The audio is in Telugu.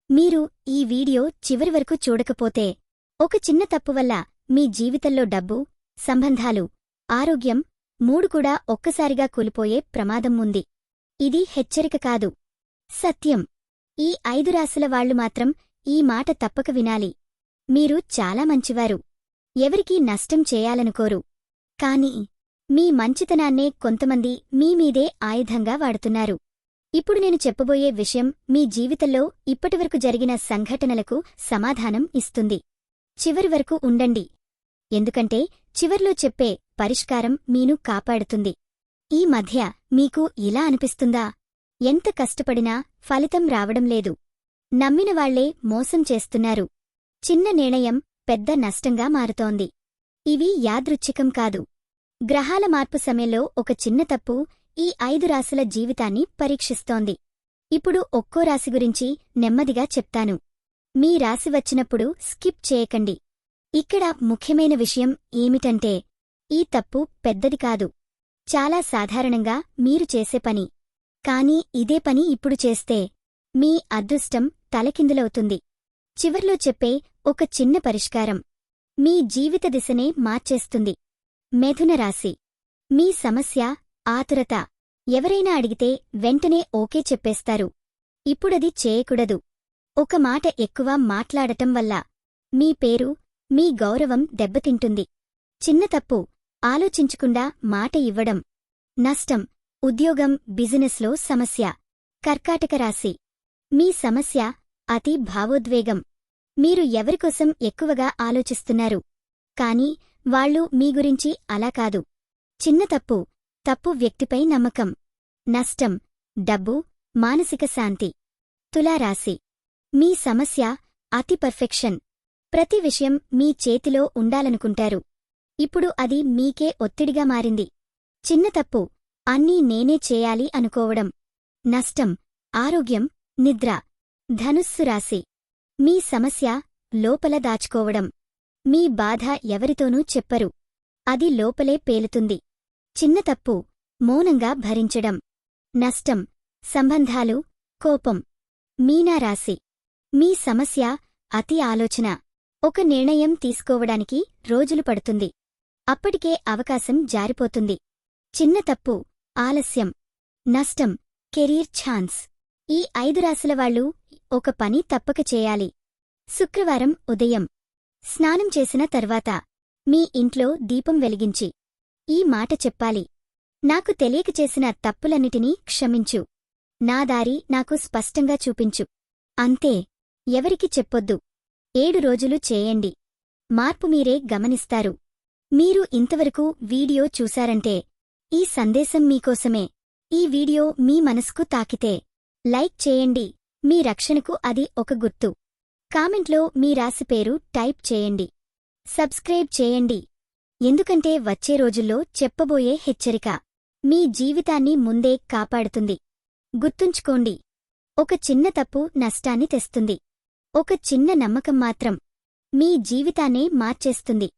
మీరు ఈ వీడియో చివరి వరకు చూడకపోతే ఒక చిన్న తప్పు వల్ల మీ జీవితంలో డబ్బు, సంబంధాలు, ఆరోగ్యం మూడు కూడా ఒక్కసారిగా కూలిపోయే ప్రమాదం ఉంది. ఇది హెచ్చరిక కాదు, సత్యం. ఈ 5 రాశుల వాళ్లు మాత్రం ఈ మాట తప్పక వినాలి. మీరు చాలా మంచివారు, ఎవరికీ నష్టం చేయాలనుకోరు. కాని మీ మంచితనాన్నే కొంతమంది మీ మీదే ఆయుధంగా వాడుతున్నారు. ఇప్పుడు నేను చెప్పబోయే విషయం మీ జీవితంలో ఇప్పటివరకు జరిగిన సంఘటనలకు సమాధానం ఇస్తుంది. చివరి వరకు ఉండండి, ఎందుకంటే చివర్లో చెప్పే పరిష్కారం మీను కాపాడుతుంది. ఈ మధ్య మీకు ఇలా అనిపిస్తుందా? ఎంత కష్టపడినా ఫలితం రావడం లేదు. నమ్మినవాళ్లే మోసం చేస్తున్నారు. చిన్న నిర్ణయం పెద్ద నష్టంగా మారుతోంది. ఇవి యాదృచ్ఛికం కాదు. గ్రహాల మార్పు సమయంలో ఒక చిన్న తప్పు ఈ 5 రాశుల జీవితాన్ని పరీక్షిస్తోంది. ఇప్పుడు ఒక్కో రాశి గురించి నెమ్మదిగా చెప్తాను. మీ రాశి వచ్చినప్పుడు స్కిప్ చేయకండి. ఇక్కడ ముఖ్యమైన విషయం ఏమిటంటే, ఈ తప్పు పెద్దది కాదు, చాలా సాధారణంగా మీరు చేసే పని. కానీ ఇదే పని ఇప్పుడు చేస్తే మీ అదృష్టం తలకిందులవుతుంది. చివర్లో చెప్పే ఒక చిన్న పరిష్కారం మీ జీవిత దిశనే మార్చేస్తుంది. మిథున రాశి. మీ సమస్య ఆతురత. ఎవరైనా అడిగితే వెంటనే ఓకే చెప్పేస్తారు. ఇప్పుడది చేయకూడదు. ఒక మాట ఎక్కువ మాట్లాడటం వల్ల మీ పేరు, మీ గౌరవం దెబ్బతింటుంది. చిన్న తప్పు ఆలోచించకుండా మాట ఇవ్వడం. నష్టం ఉద్యోగం, బిజినెస్లో సమస్య. కర్కాటక రాశి. మీ సమస్య అతి భావోద్వేగం. మీరు ఎవరికోసం ఎక్కువగా ఆలోచిస్తున్నారు, కాని వాళ్ళు మీ గురించి అలా కాదు. చిన్న తప్పు తప్పు వ్యక్తిపై నమ్మకం. నష్టం డబ్బు, మానసిక శాంతి. తులారాశి. మీ సమస్య అతి పర్ఫెక్షన్. ప్రతి విషయం మీ చేతిలో ఉండాలనుకుంటారు. ఇప్పుడు అది మీకే ఒత్తిడిగా మారింది. చిన్న తప్పు అన్నీ నేనే చేయాలి అనుకోవడం. నష్టం ఆరోగ్యం, నిద్ర. ధనుస్సు రాశి. మీ సమస్య లోపల దాచుకోవడం. మీ బాధ ఎవరితోనూ చెప్పరు, అది లోపలే పేలుతుంది. చిన్న తప్పు మౌనంగా భరించడం. నష్టం సంబంధాలు, కోపం. మీనారాశి. మీ సమస్య అతి ఆలోచన. ఒక నిర్ణయం తీసుకోవడానికి రోజులు పడుతుంది, అప్పటికే అవకాశం జారిపోతుంది. చిన్న తప్పు ఆలస్యం. నష్టం కెరీర్ ఛాన్స్. ఈ 5 రాశుల వాళ్లు ఒక పని తప్పక చేయాలి. శుక్రవారం ఉదయం స్నానం చేసిన తర్వాత మీ ఇంట్లో దీపం వెలిగించి ఈ మాట చెప్పాలి: నాకు తెలియక చేసిన తప్పులన్నిటినీ క్షమించు. నా దారి నాకు స్పష్టంగా చూపించు. అంతే, ఎవరికి చెప్పొద్దు. 7 రోజులు చేయండి, మార్పు మీరే గమనిస్తారు. మీరు ఇంతవరకు వీడియో చూశారంటే ఈ సందేశం మీకోసమే. ఈ వీడియో మీ మనసుకు తాకితే లైక్ చేయండి, మీ రక్షణకు అది ఒక గుర్తు. కామెంట్లో మీ రాశి పేరు టైప్ చేయండి. సబ్స్క్రైబ్ చేయండి, ఎందుకంటే వచ్చే రోజుల్లో చెప్పబోయే హెచ్చరిక మీ జీవితాన్ని ముందే కాపాడుతుంది. గుర్తుంచుకోండి, ఒక చిన్న తప్పు నష్టాన్ని తెస్తుంది, ఒక చిన్న నమ్మకం మాత్రం మీ జీవితాన్నే మార్చేస్తుంది.